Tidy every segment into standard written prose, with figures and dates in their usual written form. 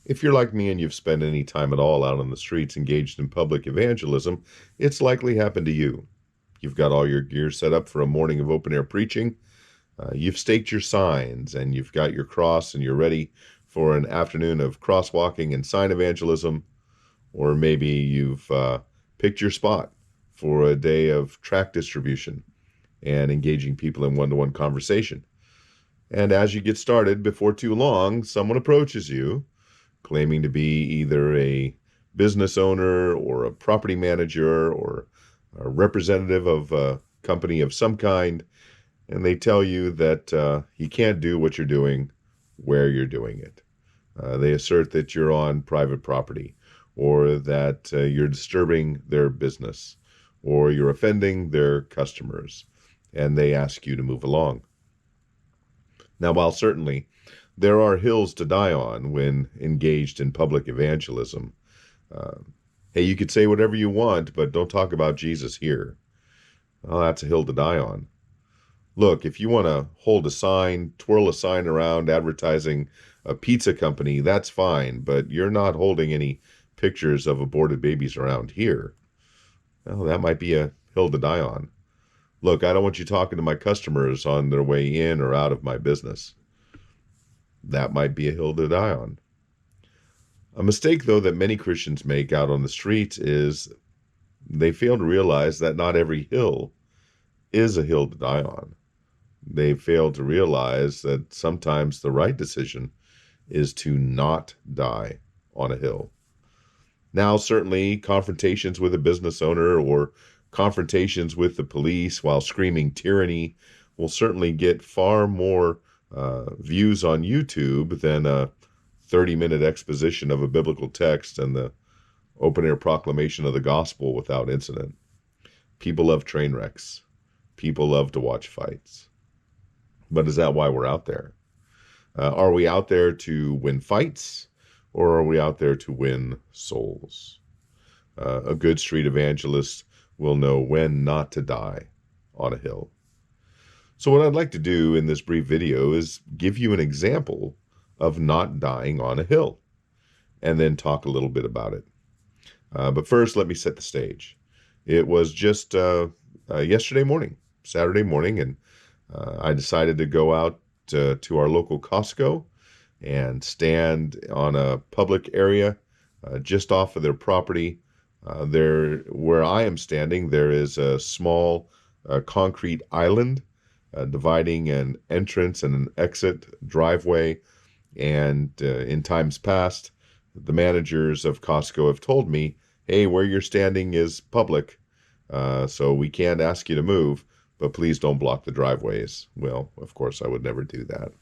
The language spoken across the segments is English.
If you're like me and you've spent any time at all out on the streets engaged in public evangelism, it's likely happened to you. You've got all your gear set up for a morning of open air preaching. You've staked your signs and you've got your cross and you're ready for an afternoon of crosswalking and sign evangelism. Or maybe you've picked your spot for a day of tract distribution and engaging people in one-to-one conversation. And as you get started, before too long, someone approaches you claiming to be either a business owner or a property manager or a representative of a company of some kind, and they tell you that you can't do what you're doing where you're doing it. They assert that you're on private property, or that you're disturbing their business, or you're offending their customers, and they ask you to move along. Now, while certainly there are hills to die on when engaged in public evangelism, uh, hey, you could say whatever you want, but don't talk about Jesus here. Well, that's a hill to die on. Look, if you want to hold a sign, twirl a sign around advertising a pizza company, that's fine, but you're not holding any pictures of aborted babies around here. Well, that might be a hill to die on. Look, I don't want you talking to my customers on their way in or out of my business. That might be a hill to die on. A mistake, though, that many Christians make out on the streets is they fail to realize that not every hill is a hill to die on. They fail to realize that sometimes the right decision is to not die on a hill. Now, certainly, confrontations with a business owner or confrontations with the police while screaming tyranny will certainly get far more views on YouTube than a 30-minute exposition of a biblical text and the open-air proclamation of the gospel without incident. People love train wrecks. People love to watch fights. But is that why we're out there? Are we out there to win fights, or are we out there to win souls? A good street evangelist will know when not to die on a hill. So what I'd like to do in this brief video is give you an example of not dying on a hill, and then talk a little bit about it. But first, let me set the stage. It was just yesterday morning, Saturday morning, and I decided to go out to our local Costco and stand on a public area just off of their property. Where I am standing, there is a small concrete island dividing an entrance and an exit driveway. And in times past, the managers of Costco have told me, hey, where you're standing is public, so we can't ask you to move, but please don't block the driveways. Well, of course, I would never do that.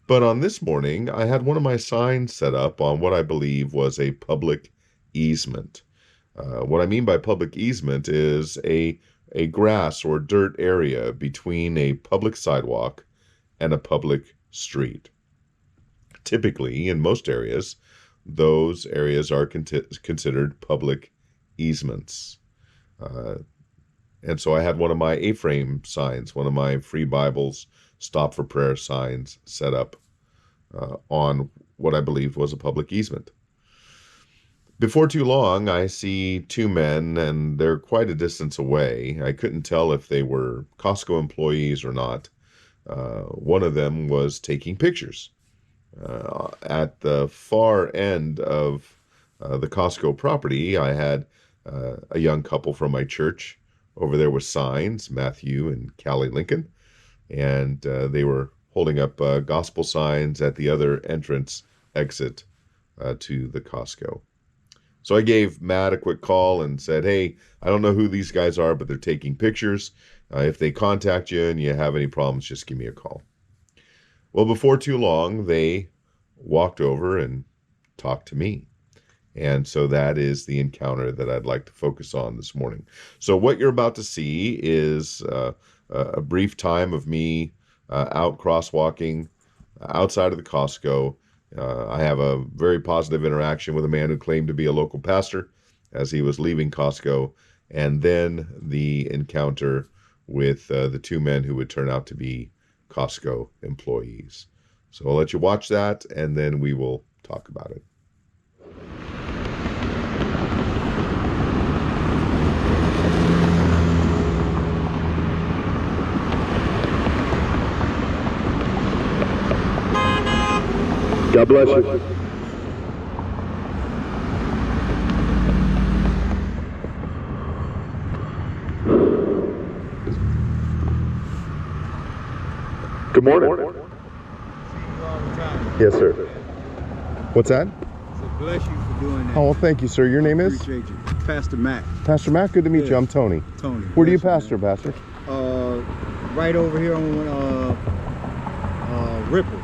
But on this morning, I had one of my signs set up on what I believe was a public easement. What I mean by public easement is a grass or dirt area between a public sidewalk and a public street. Typically, in most areas, those areas are considered public easements. And so I had one of my A-frame signs, one of my free Bibles, stop for prayer signs set up on what I believed was a public easement. Before too long, I see two men, and they're quite a distance away. I couldn't tell if they were Costco employees or not. One of them was taking pictures. At the far end of the Costco property, I had a young couple from my church over there with signs, Matthew and Callie Lincoln, and they were holding up gospel signs at the other entrance exit to the Costco. So I gave Matt a quick call and said, hey, I don't know who these guys are, but they're taking pictures. If they contact you and you have any problems, just give me a call. Well, before too long, they walked over and talked to me. And so that is the encounter that I'd like to focus on this morning. So what you're about to see is a brief time of me out crosswalking outside of the Costco. I have a very positive interaction with a man who claimed to be a local pastor as he was leaving Costco, and then the encounter with the two men who would turn out to be Costco employees. So I'll let you watch that, and then we will talk. talk about it. God bless you. Good morning. See you all the time. Yes, sir. What's that? So bless you for doing that. Oh, well, thank you, sir. Your name is? Appreciate you. Pastor Mac. Pastor Matt, good to meet you. I'm Tony. Tony. Where do you Bless pastor, man. Pastor? Right over here on Ripple.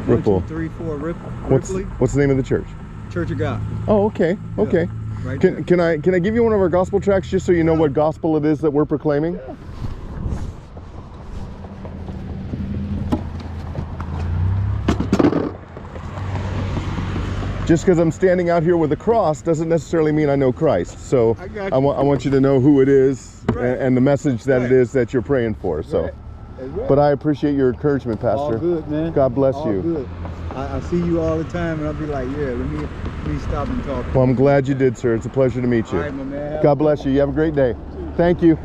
Ripple. 1234 Ripple. What's the name of the church? Church of God. Oh, okay. Okay. Yeah, right there. Can I give you one of our gospel tracks just so you know what gospel it is that we're proclaiming? Yeah. Just because I'm standing out here with a cross doesn't necessarily mean I know Christ. So I got I you. want you to know who it is Right. and the message that Right. it is that you're praying for. So, Right. That's right. but I appreciate your encouragement, Pastor. All good, man. God bless all you. Good. I see you all the time, and I'll be like, yeah, let me stop and talk. Well, I'm glad you did, sir. It's a pleasure to meet you. All right, my man. Have God a good bless one. you. You have a great day. Thank you.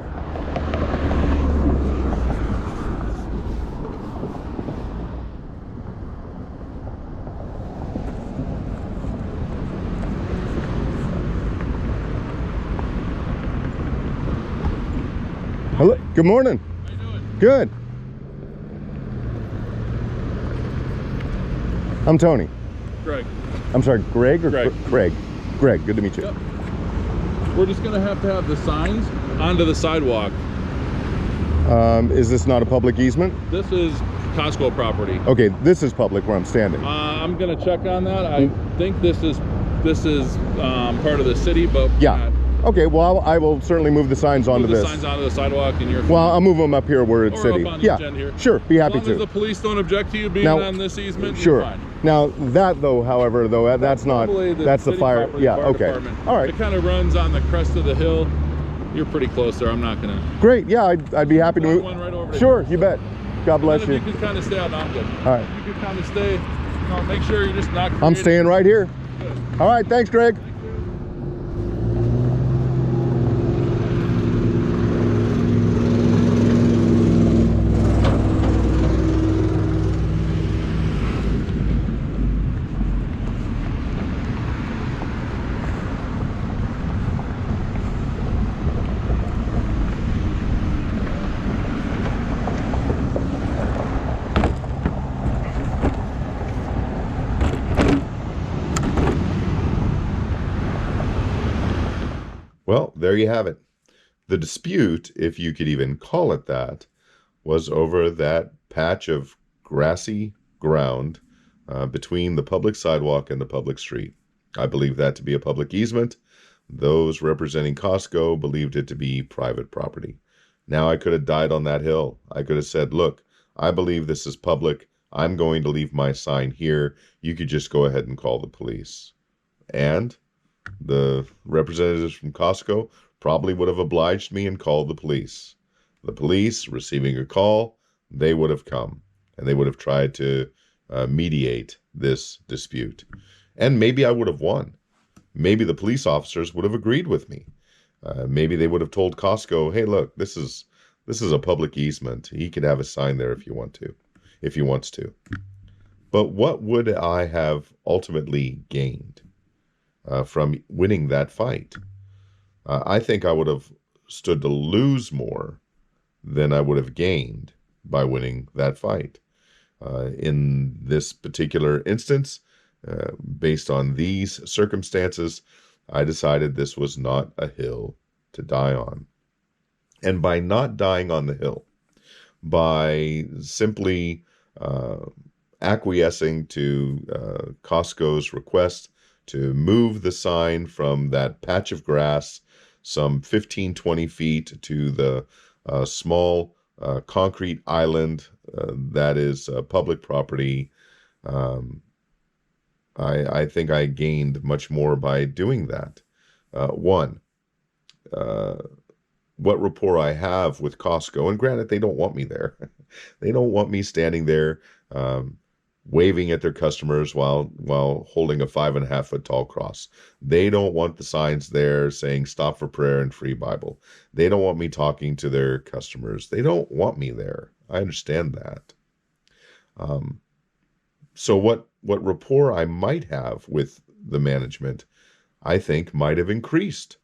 Hello. Good morning. How you doing? Good. I'm Tony. Greg. I'm sorry, Greg or Greg. Craig? Greg, good to meet you. Yep. We're just gonna have to have the signs onto the sidewalk. Is this not a public easement? This is Costco property. Okay, this is public where I'm standing. I'm gonna check on that. I think this is part of the city, but Yeah. Okay, well, I will certainly move the signs onto move the this. signs onto the sidewalk, and you're Well, I'll move them up here where it's or city. up on Yeah, each end here. sure, be happy as long as to. the police don't object to you being Now, on this easement, Sure. you're fine. Now that though, however, though that's not Probably that's the city fire. property, Yeah. fire Okay. department. All right. It kind of runs on the crest of the hill. You're pretty close there. I'm not gonna. Great. Yeah, I'd be happy to That move. one right over there. Sure, you bet. God bless And you. if you could kind of stay out, I'm good. All right. You could kind of stay. Make sure you're just not. I'm creating- staying right here. Good. All right. Thanks, Greg. Well, there you have it. The dispute, if you could even call it that, was over that patch of grassy ground between the public sidewalk and the public street. I believe that to be a public easement. Those representing Costco believed it to be private property. Now I could have died on that hill. I could have said, look, I believe this is public. I'm going to leave my sign here. You could just go ahead and call the police. And the representatives from Costco probably would have obliged me and called the police. The police, receiving a call, they would have come and they would have tried to mediate this dispute. And maybe I would have won. Maybe the police officers would have agreed with me. Maybe they would have told Costco, hey, look, this is a public easement. He could have a sign there if he wants to. But what would I have ultimately gained from winning that fight? I think I would have stood to lose more than I would have gained by winning that fight. In this particular instance, based on these circumstances, I decided this was not a hill to die on. And by not dying on the hill, by simply acquiescing to Costco's request to move the sign from that patch of grass some 15, 20 feet to the small concrete island that is public property, I think I gained much more by doing that. One, what rapport I have with Costco, and granted, they don't want me there. They don't want me standing there waving at their customers while holding a 5.5 foot tall cross. They don't want the signs there saying stop for prayer and free Bible. They don't want me talking to their customers. They don't want me there. I understand that. So what rapport I might have with the management, I think might have increased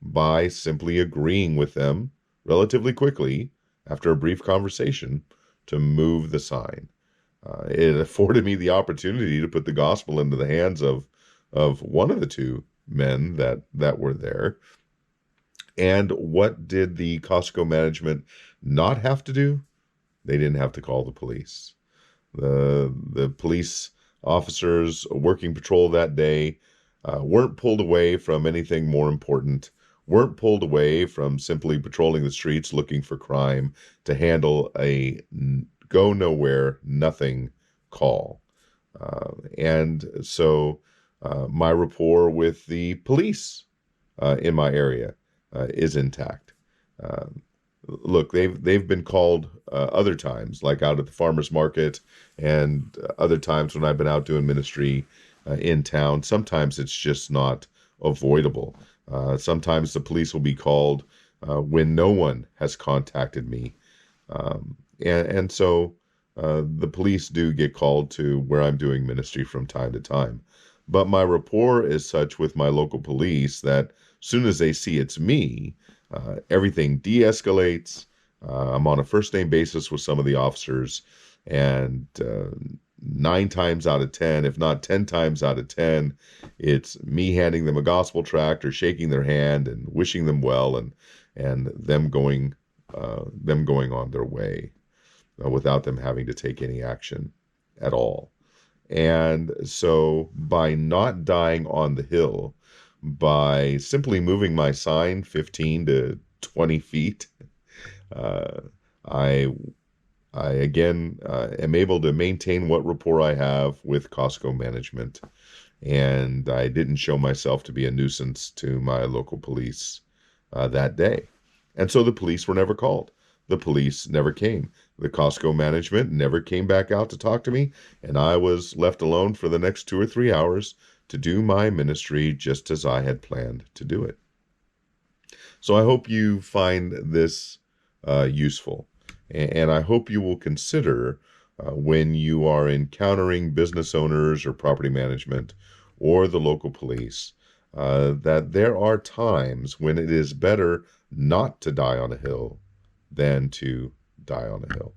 by simply agreeing with them relatively quickly after a brief conversation to move the sign. It afforded me the opportunity to put the gospel into the hands of one of the two men that were there. And what did the Costco management not have to do? They didn't have to call the police. The police officers working patrol that day weren't pulled away from anything more important, weren't pulled away from simply patrolling the streets looking for crime to handle a go nowhere, nothing call. And so my rapport with the police in my area is intact. Look, they've been called other times, like out at the farmers market, and other times when I've been out doing ministry in town. Sometimes it's just not avoidable. Sometimes the police will be called when no one has contacted me, and so the police do get called to where I'm doing ministry from time to time. But my rapport is such with my local police that soon as they see it's me, everything de-escalates. I'm on a first name basis with some of the officers, and 9 times out of 10, if not 10 times out of 10, it's me handing them a gospel tract or shaking their hand and wishing them well, and them going on their way without them having to take any action at all. And so by not dying on the hill, by simply moving my sign 15 to 20 feet, I again am able to maintain what rapport I have with Costco management, and I didn't show myself to be a nuisance to my local police that day. And so the police were never called. The police never came. The Costco management never came back out to talk to me, and I was left alone for the next 2 or 3 hours to do my ministry just as I had planned to do it. So I hope you find this useful, and I hope you will consider when you are encountering business owners or property management or the local police that there are times when it is better not to die on a hill than to die on a hill.